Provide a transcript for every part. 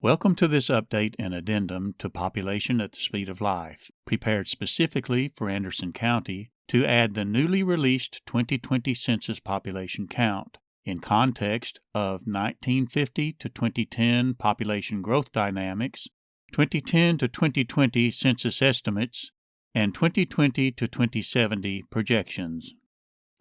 Welcome to this update and addendum to Population at the Speed of Life, prepared specifically for Anderson County to add the newly released 2020 Census Population Count in context of 1950 to 2010 population growth dynamics, 2010 to 2020 census estimates, and 2020 to 2070 projections.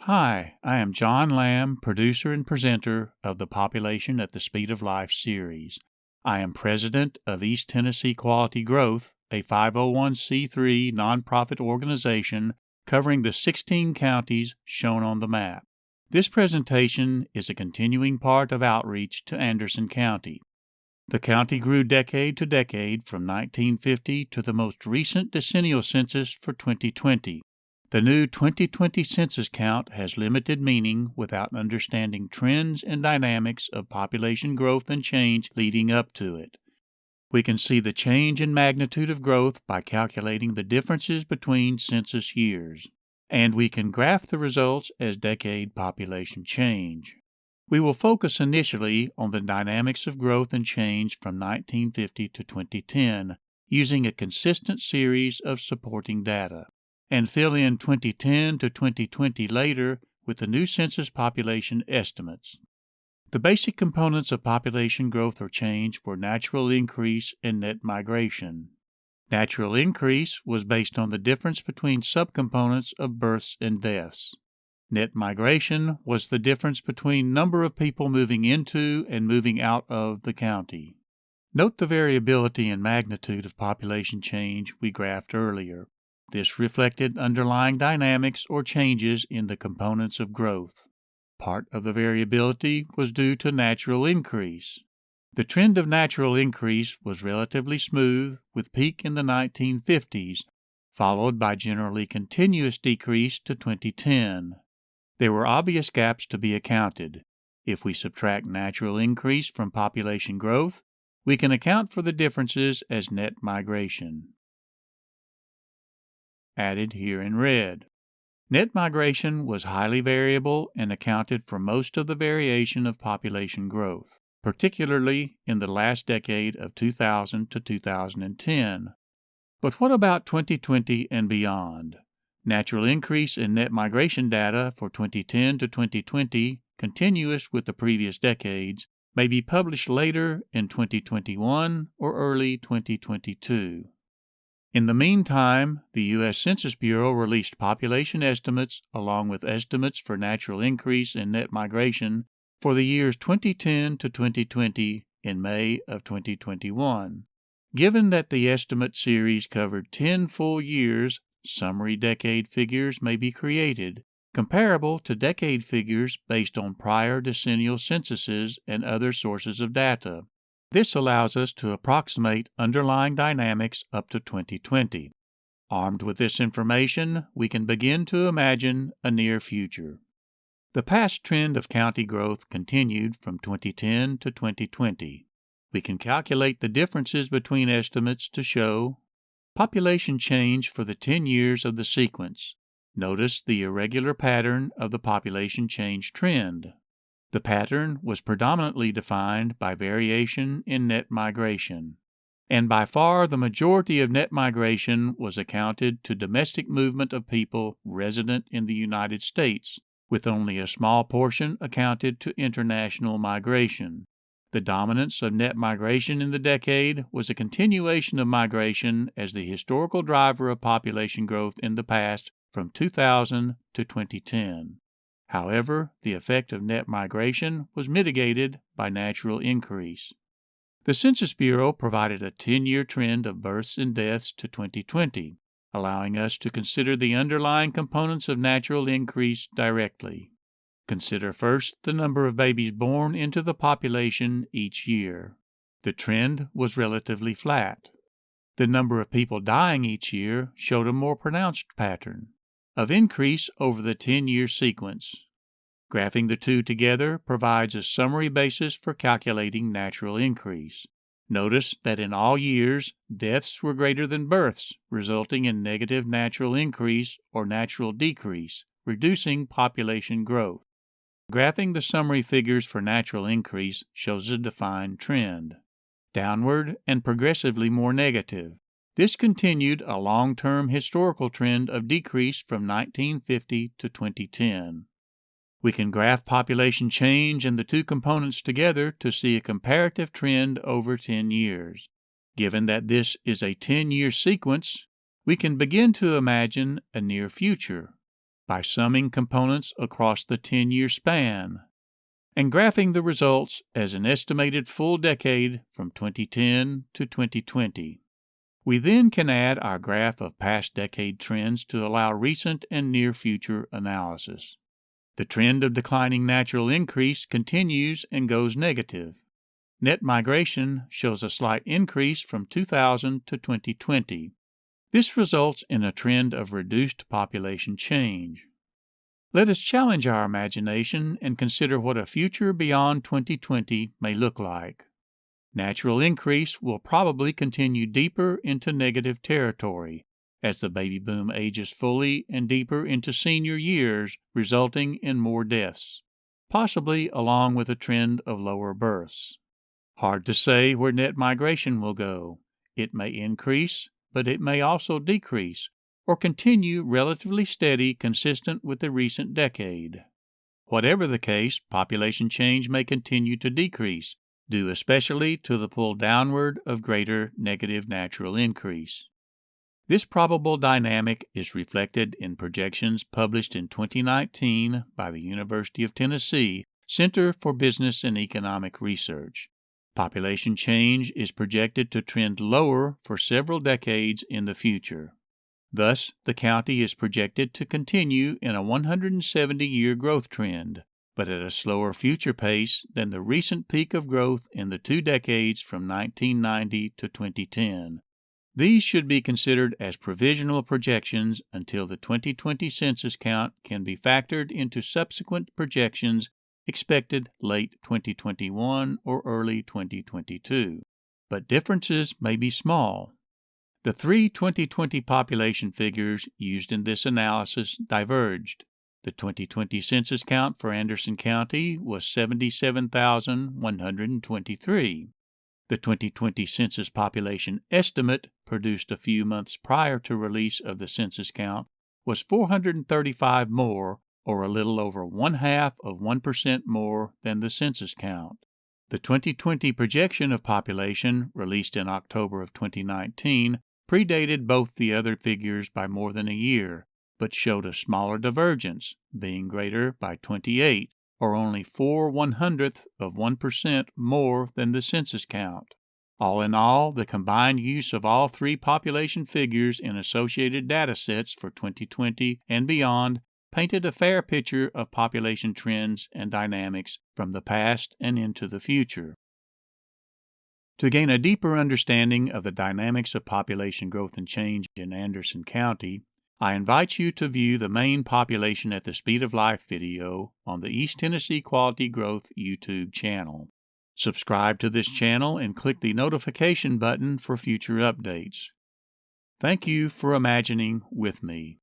Hi, I am John Lamb, producer and presenter of the Population at the Speed of Life series. I am president of East Tennessee Quality Growth, a 501c3 nonprofit organization covering the 16 counties shown on the map. This presentation is a continuing part of outreach to Anderson County. The county grew decade to decade from 1950 to the most recent decennial census for 2020. The new 2020 census count has limited meaning without understanding trends and dynamics of population growth and change leading up to it. We can see the change in magnitude of growth by calculating the differences between census years, and we can graph the results as decade population change. We will focus initially on the dynamics of growth and change from 1950 to 2010 using a consistent series of supporting data, and fill in 2010 to 2020 later with the new Census Population Estimates. The basic components of population growth or change were natural increase and net migration. Natural increase was based on the difference between subcomponents of births and deaths. Net migration was the difference between number of people moving into and moving out of the county. Note the variability in magnitude of population change we graphed earlier. This reflected underlying dynamics or changes in the components of growth. Part of the variability was due to natural increase. The trend of natural increase was relatively smooth, with peak in the 1950s, followed by generally continuous decrease to 2010. There were obvious gaps to be accounted. If we subtract natural increase from population growth, we can account for the differences as net migration. Added here in red. Net migration was highly variable and accounted for most of the variation of population growth, particularly in the last decade of 2000 to 2010. But what about 2020 and beyond? Natural increase in net migration data for 2010 to 2020, continuous with the previous decades, may be published later in 2021 or early 2022. In the meantime, the U.S. Census Bureau released population estimates along with estimates for natural increase in net migration for the years 2010 to 2020 in May of 2021. Given that the estimate series covered 10 full years, summary decade figures may be created, comparable to decade figures based on prior decennial censuses and other sources of data. This allows us to approximate underlying dynamics up to 2020. Armed with this information, we can begin to imagine a near future. The past trend of county growth continued from 2010 to 2020. We can calculate the differences between estimates to show population change for the 10 years of the sequence. Notice the irregular pattern of the population change trend. The pattern was predominantly defined by variation in net migration, and by far the majority of net migration was accounted to domestic movement of people resident in the United States, with only a small portion accounted to international migration. The dominance of net migration in the decade was a continuation of migration as the historical driver of population growth in the past from 2000 to 2010. However, the effect of net migration was mitigated by natural increase. The Census Bureau provided a 10-year trend of births and deaths to 2020, allowing us to consider the underlying components of natural increase directly. Consider first the number of babies born into the population each year. The trend was relatively flat. The number of people dying each year showed a more pronounced pattern of increase over the 10-year sequence. Graphing the two together provides a summary basis for calculating natural increase. Notice that in all years, deaths were greater than births, resulting in negative natural increase or natural decrease, reducing population growth. Graphing the summary figures for natural increase shows a defined trend. downward and progressively more negative. This continued a long-term historical trend of decrease from 1950 to 2010. We can graph population change and the two components together to see a comparative trend over 10 years. Given that this is a 10-year sequence, we can begin to imagine a near future by summing components across the 10-year span and graphing the results as an estimated full decade from 2010 to 2020. We then can add our graph of past decade trends to allow recent and near future analysis. The trend of declining natural increase continues and goes negative. Net migration shows a slight increase from 2000 to 2020. This results in a trend of reduced population change. Let us challenge our imagination and consider what a future beyond 2020 may look like. Natural increase will probably continue deeper into negative territory as the baby boom ages fully and deeper into senior years, resulting in more deaths, possibly along with a trend of lower births. Hard to say where net migration will go. It may increase, but it may also decrease, or continue relatively steady consistent with the recent decade. Whatever the case, population change may continue to decrease, due especially to the pull downward of greater negative natural increase. This probable dynamic is reflected in projections published in 2019 by the University of Tennessee Center for Business and Economic Research. Population change is projected to trend lower for several decades in the future. Thus, the county is projected to continue in a 170-year growth trend, but at a slower future pace than the recent peak of growth in the 2 decades from 1990 to 2010. These should be considered as provisional projections until the 2020 census count can be factored into subsequent projections expected late 2021 or early 2022. But differences may be small. The 3 2020 population figures used in this analysis diverged. The 2020 census count for Anderson County was 77,123. The 2020 Census Population Estimate, produced a few months prior to release of the census count, was 435 more, or a little over 0.5% more than the census count. The 2020 projection of population, released in October of 2019, predated both the other figures by more than a year, but showed a smaller divergence, being greater by 28, or only 0.04% more than the census count. All in all, the combined use of all 3 population figures in associated data sets for 2020 and beyond painted a fair picture of population trends and dynamics from the past and into the future. To gain a deeper understanding of the dynamics of population growth and change in Anderson County, I invite you to view the main Population at the Speed of Life video on the East Tennessee Quality Growth YouTube channel. Subscribe to this channel and click the notification button for future updates. Thank you for imagining with me.